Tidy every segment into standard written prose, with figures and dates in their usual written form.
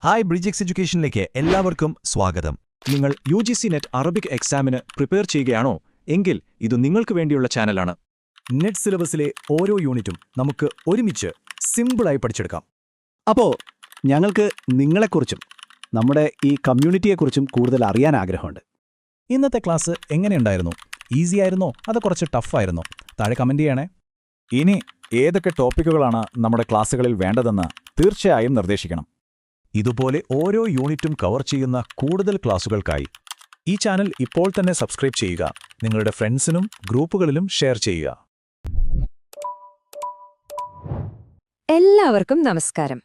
Hi bridge എഡ്യൂക്കേഷനിലേക്ക് എല്ലാവർക്കും സ്വാഗതം. നിങ്ങൾ UGC നെറ്റ് അറബിക് എക്സാമിന് പ്രിപ്പയർ ചെയ്യുകയാണോ എങ്കിൽ ഇത് നിങ്ങൾക്ക് വേണ്ടിയുള്ള ചാനലാണ്. നെറ്റ് സിലബസിലെ ഓരോ യൂണിറ്റും നമുക്ക് ഒരുമിച്ച് സിമ്പിളായി പഠിച്ചെടുക്കാം. അപ്പോൾ ഞങ്ങൾക്ക് നിങ്ങളെക്കുറിച്ചും നമ്മുടെ ഈ കമ്മ്യൂണിറ്റിയെക്കുറിച്ചും കൂടുതൽ അറിയാൻ ആഗ്രഹമുണ്ട്. ഇന്നത്തെ ക്ലാസ് എങ്ങനെയുണ്ടായിരുന്നു? ഈസി ആയിരുന്നോ അതോ കുറച്ച് ടഫായിരുന്നോ? താഴെ കമന്റ് ചെയ്യണേ. ഇനി ഏതൊക്കെ ടോപ്പിക്കുകളാണ് നമ്മുടെ ക്ലാസ്സുകളിൽ വേണ്ടതെന്ന് തീർച്ചയായും നിർദ്ദേശിക്കണം. ഇതുപോലെ ഓരോ യൂണിറ്റും കവർ ചെയ്യുന്ന കൂടുതൽ ക്ലാസുകൾക്കായി ഈ ചാനൽ ഇപ്പോൾ തന്നെ സബ്സ്ക്രൈബ് ചെയ്യുക. നിങ്ങളുടെ ഫ്രണ്ട്സിനും ഗ്രൂപ്പുകളിലും ഷെയർ ചെയ്യുക. എല്ലാവർക്കും നമസ്കാരം.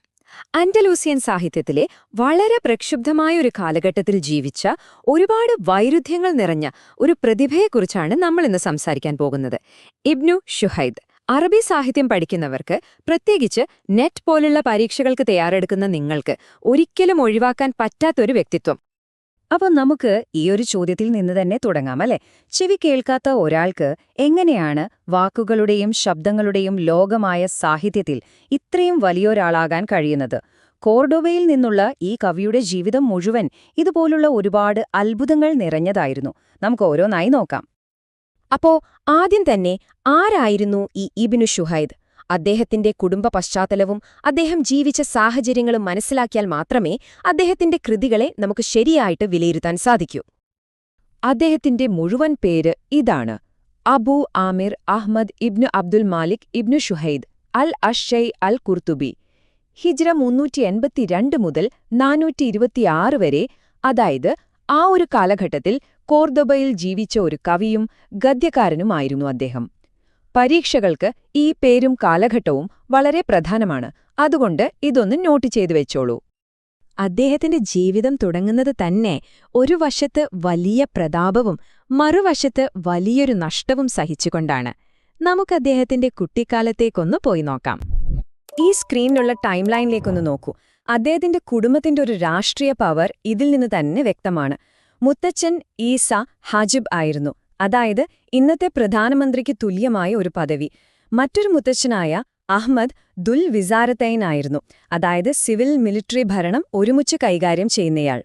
അൻഡലൂസിയൻ സാഹിത്യത്തിലെ വളരെ പ്രക്ഷുബ്ധമായ ഒരു കാലഘട്ടത്തിൽ ജീവിച്ച ഒരുപാട് വൈരുദ്ധ്യങ്ങൾ നിറഞ്ഞ ഒരു പ്രതിഭയെക്കുറിച്ചാണ് നമ്മൾ ഇന്ന് സംസാരിക്കാൻ പോകുന്നത്. ഇബ്നു ഷുഹൈദ്. അറബി സാഹിത്യം പഠിക്കുന്നവർക്ക്, പ്രത്യേകിച്ച് നെറ്റ് പോലുള്ള പരീക്ഷകൾക്ക് തയ്യാറെടുക്കുന്ന നിങ്ങൾക്ക് ഒരിക്കലും ഒഴിവാക്കാൻ പറ്റാത്തൊരു വ്യക്തിത്വം. അപ്പോൾ നമുക്ക് ഈ ഒരു ചോദ്യത്തിൽ നിന്ന് തന്നെ തുടങ്ങാം, അല്ലേ? ചെവി കേൾക്കാത്ത ഒരാൾക്ക് എങ്ങനെയാണ് വാക്കുകളുടെയും ശബ്ദങ്ങളുടെയും ലോകമായ സാഹിത്യത്തിൽ ഇത്രയും വലിയൊരാളാകാൻ കഴിയുന്നത്? കോർഡോബയിൽ നിന്നുള്ള ഈ കവിയുടെ ജീവിതം മുഴുവൻ ഇതുപോലുള്ള ഒരുപാട് അത്ഭുതങ്ങൾ നിറഞ്ഞതായിരുന്നു. നമുക്ക് ഓരോന്നായി നോക്കാം. അപ്പോ ആദ്യം തന്നെ ആരായിരുന്നു ഈ ഇബ്നു ഷുഹൈദ്? അദ്ദേഹത്തിന്റെ കുടുംബ പശ്ചാത്തലവും അദ്ദേഹം ജീവിച്ച സാഹചര്യങ്ങളും മനസ്സിലാക്കിയാൽ മാത്രമേ അദ്ദേഹത്തിന്റെ കൃതികളെ നമുക്ക് ശരിയായിട്ട് വിലയിരുത്താൻ സാധിക്കൂ. അദ്ദേഹത്തിന്റെ മുഴുവൻ പേര് ഇതാണ്: അബൂ ആമിർ അഹ്മദ് ഇബ്നു അബ്ദുൽ മാലിക് ഇബ്നു ഷുഹൈദ് അൽ അഷ്ശൈ അൽ കുർത്തുബി. ഹിജ്റ 382 മുതൽ 426 വരെ, അതായത് ആ ഒരു കാലഘട്ടത്തിൽ കോർദോബയിൽ ജീവിച്ച ഒരു കവിയും ഗദ്യകാരനുമായിരുന്നു അദ്ദേഹം. പരീക്ഷകൾക്ക് ഈ പേരും കാലഘട്ടവും വളരെ പ്രധാനമാണ്, അതുകൊണ്ട് ഇതൊന്ന് നോട്ട് ചെയ്തു വെച്ചോളൂ. അദ്ദേഹത്തിന്റെ ജീവിതം തുടങ്ങുന്നത് തന്നെ ഒരു വശത്ത് വലിയ പ്രതാപവും മറുവശത്ത് വലിയൊരു നഷ്ടവും സഹിച്ചുകൊണ്ടാണ്. നമുക്കദ്ദേഹത്തിന്റെ കുട്ടിക്കാലത്തേക്കൊന്ന് പോയി നോക്കാം. ഈ സ്ക്രീനിലുള്ള ടൈം ലൈനിലേക്കൊന്ന് നോക്കൂ. അദ്ദേഹത്തിന്റെ കുടുംബത്തിന്റെ ഒരു രാഷ്ട്രീയ പവർ ഇതിൽ നിന്ന് തന്നെ വ്യക്തമാണ്. മുത്തച്ഛൻ ഈസ ഹാജിബ് ആയിരുന്നു, അതായത് ഇന്നത്തെ പ്രധാനമന്ത്രിക്ക് തുല്യമായ ഒരു പദവി. മറ്റൊരു മുത്തച്ഛനായ അഹ്മദ് ദുൽ വിസാരത്തൈൻ ആയിരുന്നു, അതായത് സിവിൽ മിലിറ്ററി ഭരണം ഒരുമിച്ച് കൈകാര്യം ചെയ്യുന്നയാൾ.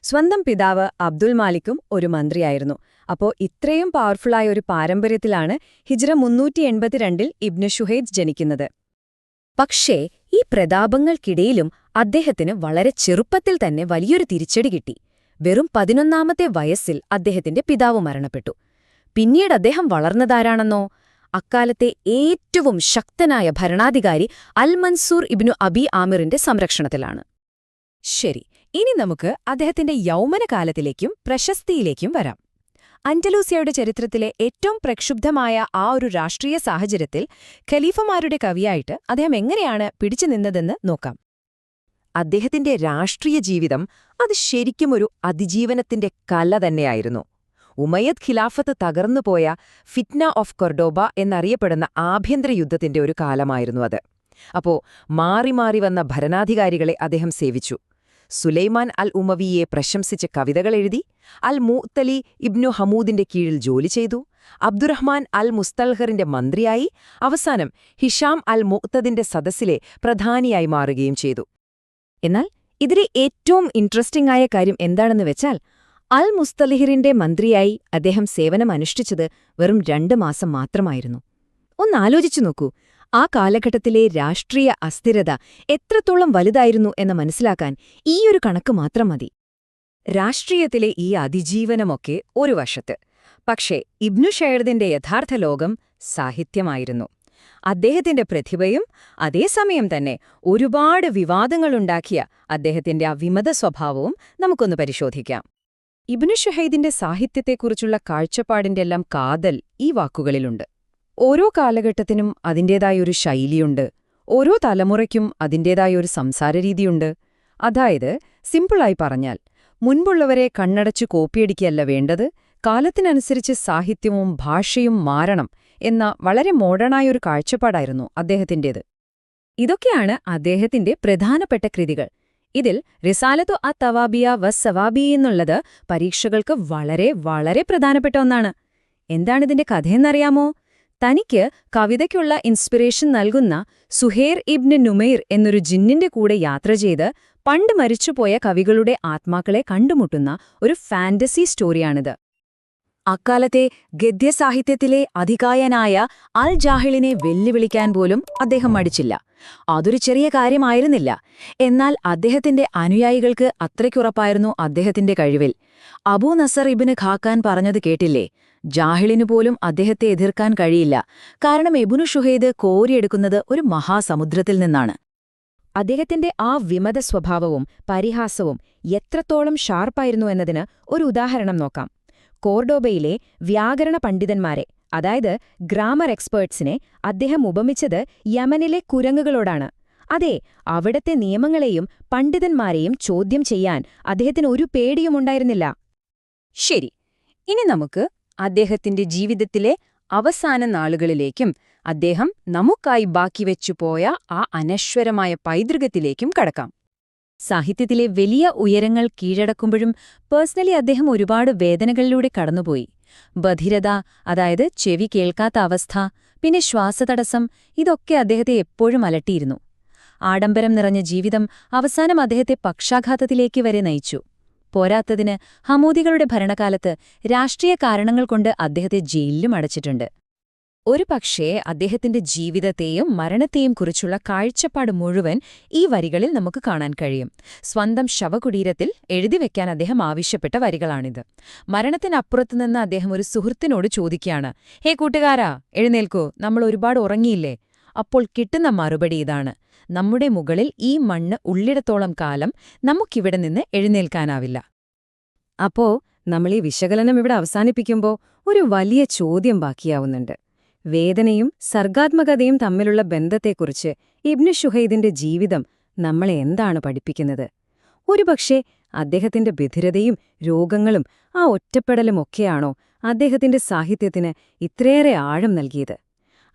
സ്വന്തം പിതാവ് അബ്ദുൽ മാലിക്കും ഒരു മന്ത്രിയായിരുന്നു. അപ്പോൾ ഇത്രയും പവർഫുള്ളായ ഒരു പാരമ്പര്യത്തിലാണ് ഹിജ്റ 382 ഇബ്നു ഷുഹൈദ് ജനിക്കുന്നത്. പക്ഷേ ഈ പ്രതാപങ്ങൾക്കിടയിലും അദ്ദേഹത്തിന് വളരെ ചെറുപ്പത്തിൽ തന്നെ വലിയൊരു തിരിച്ചടി കിട്ടി. വെറും 11ാമത്തെ വയസ്സിൽ അദ്ദേഹത്തിന്റെ പിതാവ് മരണപ്പെട്ടു. പിന്നീട് അദ്ദേഹം വളർന്നതാരാണെന്നോ? അക്കാലത്തെ ഏറ്റവും ശക്തനായ ഭരണാധികാരി അൽ മൻസൂർ ഇബ്നു അബി ആമിറിന്റെ സംരക്ഷണത്തിലാണ്. ശരി, ഇനി നമുക്ക് അദ്ദേഹത്തിന്റെ യൗവനകാലത്തിലേക്കും പ്രശസ്തിയിലേക്കും വരാം. അൻഡലൂസിയയുടെ ചരിത്രത്തിലെ ഏറ്റവും പ്രക്ഷുബ്ധമായ ആ ഒരു രാഷ്ട്രീയ സാഹചര്യത്തിൽ ഖലീഫമാരുടെ കവിയായിട്ട് അദ്ദേഹം എങ്ങനെയാണ് പിടിച്ചു നിന്നതെന്ന് നോക്കാം. അദ്ദേഹത്തിന്റെ രാഷ്ട്രീയ ജീവിതം അത് ശരിക്കും ഒരു അതിജീവനത്തിന്റെ കല തന്നെയായിരുന്നു. ഉമയ്യദ് ഖിലാഫത്ത് തകർന്നുപോയ ഫിറ്റ്ന ഓഫ് കൊർഡോബ എന്നറിയപ്പെടുന്ന ആഭ്യന്തര യുദ്ധത്തിന്റെ ഒരു കാലമായിരുന്നു അത്. അപ്പോ മാറി മാറി വന്ന ഭരണാധികാരികളെ അദ്ദേഹം സേവിച്ചു. സുലൈമാൻ അൽ ഉമവിയെ പ്രശംസിച്ച് കവിതകൾ എഴുതി, അൽ മുഅ്തലി ഇബ്നു ഹമൂദിന്റെ കീഴിൽ ജോലി ചെയ്തു, അബ്ദുറഹ്മാൻ അൽ മുസ്തൽഹറിന്റെ മന്ത്രിയായി, അവസാനം ഹിഷാം അൽ മുഅ്തദിന്റെ സദസ്സിലെ പ്രധാനിയായി മാറുകയും ചെയ്തു. എന്നാൽ ഇതിലെ ഏറ്റവും ഇൻട്രസ്റ്റിംഗ് ആയ കാര്യം എന്താണെന്ന് വെച്ചാൽ, അൽ മുസ്തലിഹിറിന്റെ മന്ത്രിയായി അദ്ദേഹം സേവനമനുഷ്ഠിച്ചത് വെറും 2 മാസം മാത്രമായിരുന്നു. ഒന്നാലോചിച്ചു നോക്കൂ, ആ കാലഘട്ടത്തിലെ രാഷ്ട്രീയ അസ്ഥിരത എത്രത്തോളം വലുതായിരുന്നു എന്ന് മനസ്സിലാക്കാൻ ഈയൊരു കണക്ക് മാത്രം മതി. രാഷ്ട്രീയത്തിലെ ഈ അതിജീവനമൊക്കെ ഒരു വശത്ത്, പക്ഷേ ഇബ്നു ഷുഹൈദിന്റെ യഥാർത്ഥ ലോകം സാഹിത്യമായിരുന്നു. അദ്ദേഹത്തിന്റെ പ്രതിഭയും അതേസമയം തന്നെ ഒരുപാട് വിവാദങ്ങളുണ്ടാക്കിയ അദ്ദേഹത്തിന്റെ ആ വിമത സ്വഭാവവും നമുക്കൊന്ന് പരിശോധിക്കാം. ഇബ്നു ഷുഹൈദിന്റെ സാഹിത്യത്തെക്കുറിച്ചുള്ള കാഴ്ചപ്പാടിന്റെല്ലാം കാതൽ ഈ വാക്കുകളിലുണ്ട്. ഓരോ കാലഘട്ടത്തിനും അതിന്റേതായൊരു ശൈലിയുണ്ട്, ഓരോ തലമുറയ്ക്കും അതിന്റേതായൊരു സംസാരരീതിയുണ്ട്. അതായത് സിമ്പിളായി പറഞ്ഞാൽ, മുൻപുള്ളവരെ കണ്ണടച്ചു കോപ്പിയടിക്കുകയല്ല വേണ്ടത്, കാലത്തിനനുസരിച്ച് സാഹിത്യവും ഭാഷയും മാറണം എന്ന വളരെ മോഡേണായൊരു കാഴ്ചപ്പാടായിരുന്നു അദ്ദേഹത്തിന്റേത്. ഇതൊക്കെയാണ് അദ്ദേഹത്തിന്റെ പ്രധാനപ്പെട്ട കൃതികൾ. ഇതിൽ റിസാലത്തു അ തവാബിയ വസ് സവാബി എന്നുള്ളത് പരീക്ഷകൾക്ക് വളരെ വളരെ പ്രധാനപ്പെട്ട ഒന്നാണ്. എന്താണിതിന്റെ കഥയെന്നറിയാമോ? തനിക്ക് കവിതയ്ക്കുള്ള ഇൻസ്പിറേഷൻ നൽകുന്ന സുഹേർ ഇബ്ന് നുമൈർ എന്നൊരു ജിന്നിന്റെ കൂടെ യാത്ര ചെയ്ത് പണ്ട് മരിച്ചുപോയ കവികളുടെ ആത്മാക്കളെ കണ്ടുമുട്ടുന്ന ഒരു ഫാന്റസി സ്റ്റോറിയാണിത്. അക്കാലത്തെ ഗദ്യസാഹിത്യത്തിലെ അധികായനായ അൽ ജാഹിളിനെ വെല്ലുവിളിക്കാൻ പോലും അദ്ദേഹം മടിച്ചില്ല. അതൊരു ചെറിയ കാര്യമായിരുന്നില്ല. എന്നാൽ അദ്ദേഹത്തിന്റെ അനുയായികൾക്ക് അത്രയ്ക്കുറപ്പായിരുന്നു അദ്ദേഹത്തിന്റെ കഴിവിൽ. അബൂ നസർ ഇബ്ന് ഖാക്കാൻ പറഞ്ഞത് കേട്ടില്ലേ, ജാഹിളിനു പോലും അദ്ദേഹത്തെ എതിർക്കാൻ കഴിയില്ല, കാരണം ഇബ്നു ഷുഹൈദ് കോരിയെടുക്കുന്നത് ഒരു മഹാസമുദ്രത്തിൽ നിന്നാണ്. അദ്ദേഹത്തിന്റെ ആ വിമത സ്വഭാവവും പരിഹാസവും എത്രത്തോളം ഷാർപ്പായിരുന്നു എന്നതിന് ഒരു ഉദാഹരണം നോക്കാം. കോർഡോബയിലെ വ്യാകരണ പണ്ഡിതന്മാരെ, അതായത് ഗ്രാമർ എക്സ്പേർട്സിനെ അദ്ദേഹം ഉപമിച്ചത് യമനിലെ കുരങ്ങുകളോടാണ്. അതെ, അവിടത്തെ നിയമങ്ങളെയും പണ്ഡിതന്മാരെയും ചോദ്യം ചെയ്യാൻ അദ്ദേഹത്തിന് ഒരു പേടിയുമുണ്ടായിരുന്നില്ല. ശരി, ഇനി നമുക്ക് അദ്ദേഹത്തിന്റെ ജീവിതത്തിലെ അവസാന നാളുകളിലേക്കും അദ്ദേഹം നമുക്കായി ബാക്കി വെച്ചുപോയ ആ അനശ്വരമായ പൈതൃകത്തിലേക്കും കടക്കാം. സാഹിത്യത്തിലെ വലിയ ഉയരങ്ങൾ കീഴടക്കുമ്പോഴും പേഴ്സണലി അദ്ദേഹം ഒരുപാട് വേദനകളിലൂടെ കടന്നുപോയി. ബധിരത, അതായത് ചെവി കേൾക്കാത്ത അവസ്ഥ, പിന്നെ ശ്വാസതടസ്സം, ഇതൊക്കെ അദ്ദേഹത്തെ എപ്പോഴും അലട്ടിയിരുന്നു. ആഡംബരം നിറഞ്ഞ ജീവിതം അവസാനം അദ്ദേഹത്തെ പക്ഷാഘാതത്തിലേക്ക് വരെ നയിച്ചു. പോരാത്തതിന് ഹമൂദികളുടെ ഭരണകാലത്ത് രാഷ്ട്രീയ കാരണങ്ങൾ കൊണ്ട് അദ്ദേഹത്തെ ജയിലിലും അടച്ചിട്ടുണ്ട്. ഒരു പക്ഷേ അദ്ദേഹത്തിന്റെ ജീവിതത്തെയും മരണത്തെയും കുറിച്ചുള്ള കാഴ്ചപ്പാട് മുഴുവൻ ഈ വരികളിൽ നമുക്ക് കാണാൻ കഴിയും. സ്വന്തം ശവകുടീരത്തിൽ എഴുതിവെക്കാൻ അദ്ദേഹം ആവശ്യപ്പെട്ട വരികളാണിത്. മരണത്തിനപ്പുറത്തുനിന്ന് അദ്ദേഹം ഒരു സുഹൃത്തിനോട് ചോദിക്കുകയാണ്, ഹേ കൂട്ടുകാരാ, എഴുന്നേൽക്കൂ, നമ്മൾ ഒരുപാട് ഉറങ്ങിയില്ലേ? അപ്പോൾ കിട്ടുന്ന മറുപടി ഇതാണ്, നമ്മുടെ മുകളിൽ ഈ മണ്ണ് ഉള്ളിടത്തോളം കാലം നമുക്കിവിടെ നിന്ന് എഴുന്നേൽക്കാനാവില്ല. അപ്പോ നമ്മളീ വിശകലനം ഇവിടെ അവസാനിപ്പിക്കുമ്പോൾ ഒരു വലിയ ചോദ്യം ബാക്കിയാവുന്നുണ്ട്. വേദനയും സർഗാത്മകതയും തമ്മിലുള്ള ബന്ധത്തെക്കുറിച്ച് ഇബ്നു ഷുഹൈദിന്റെ ജീവിതം നമ്മളെ എന്താണ് പഠിപ്പിക്കുന്നത്? ഒരുപക്ഷേ അദ്ദേഹത്തിന്റെ ബധിരതയും രോഗങ്ങളും ആ ഒറ്റപ്പെടലുമൊക്കെയാണോ അദ്ദേഹത്തിന്റെ സാഹിത്യത്തിന് ഇത്രയേറെ ആഴം നൽകിയത്?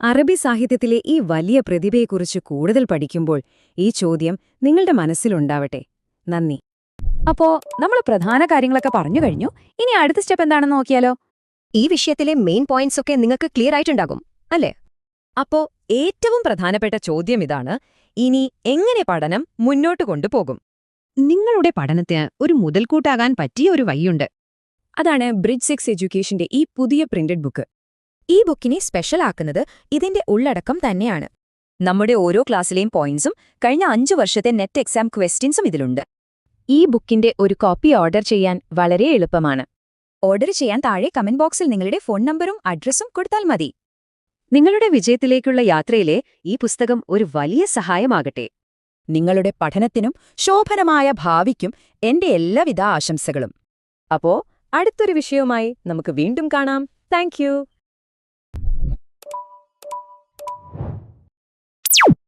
അറബി സാഹിത്യത്തിലെ ഈ വലിയ പ്രതിഭയെക്കുറിച്ച് കൂടുതൽ പഠിക്കുമ്പോൾ ഈ ചോദ്യം നിങ്ങളുടെ മനസ്സിലുണ്ടാവട്ടെ. നന്ദി. അപ്പോ നമ്മൾ പ്രധാന കാര്യങ്ങളൊക്കെ പറഞ്ഞു കഴിഞ്ഞു. ഇനി അടുത്ത സ്റ്റെപ്പ് എന്താണെന്ന് നോക്കിയാലോ? ഈ വിഷയത്തിലെ മെയിൻ പോയിന്റ്സ് ഒക്കെ നിങ്ങൾക്ക് ക്ലിയർ ആയിട്ടുണ്ടാകും, അല്ലേ? അപ്പോ ഏറ്റവും പ്രധാനപ്പെട്ട ചോദ്യം ഇതാണ്, ഇനി എങ്ങനെ പഠനം മുന്നോട്ട് കൊണ്ടുപോകും? നിങ്ങളുടെ പഠനത്തിന് ഒരു മുതൽക്കൂട്ടാകാൻ പറ്റിയ ഒരു വഴിയുണ്ട്. അതാണ് ബ്രിഡ്ജ് 6 എഡ്യൂക്കേഷന്റെ ഈ പുതിയ പ്രിന്റഡ് ബുക്ക്. ഈ ബുക്കിനെ സ്പെഷ്യൽ ആക്കുന്നത് ഇതിന്റെ ഉള്ളടക്കം തന്നെയാണ്. നമ്മുടെ ഓരോ ക്ലാസ്സിലെയും പോയിന്റ്സും കഴിഞ്ഞ 5 വർഷത്തെ നെറ്റ് എക്സാം ക്വസ്റ്റ്യൻസും ഇതിലുണ്ട്. ഈ ബുക്കിന്റെ ഒരു കോപ്പി ഓർഡർ ചെയ്യാൻ വളരെ എളുപ്പമാണ്. ഓർഡർ ചെയ്യാൻ താഴെ കമന്റ് ബോക്സിൽ നിങ്ങളുടെ ഫോൺ നമ്പറും അഡ്രസ്സും കൊടുത്താൽ മതി. നിങ്ങളുടെ വിജയത്തിലേക്കുള്ള യാത്രയിലെ ഈ പുസ്തകം ഒരു വലിയ സഹായമാകട്ടെ. നിങ്ങളുടെ പഠനത്തിനും ശോഭനമായ ഭാവിക്കും എന്റെ എല്ലാവിധ ആശംസകളും. അപ്പോ അടുത്തൊരു വിഷയവുമായി നമുക്ക് വീണ്ടും കാണാം. Thank you.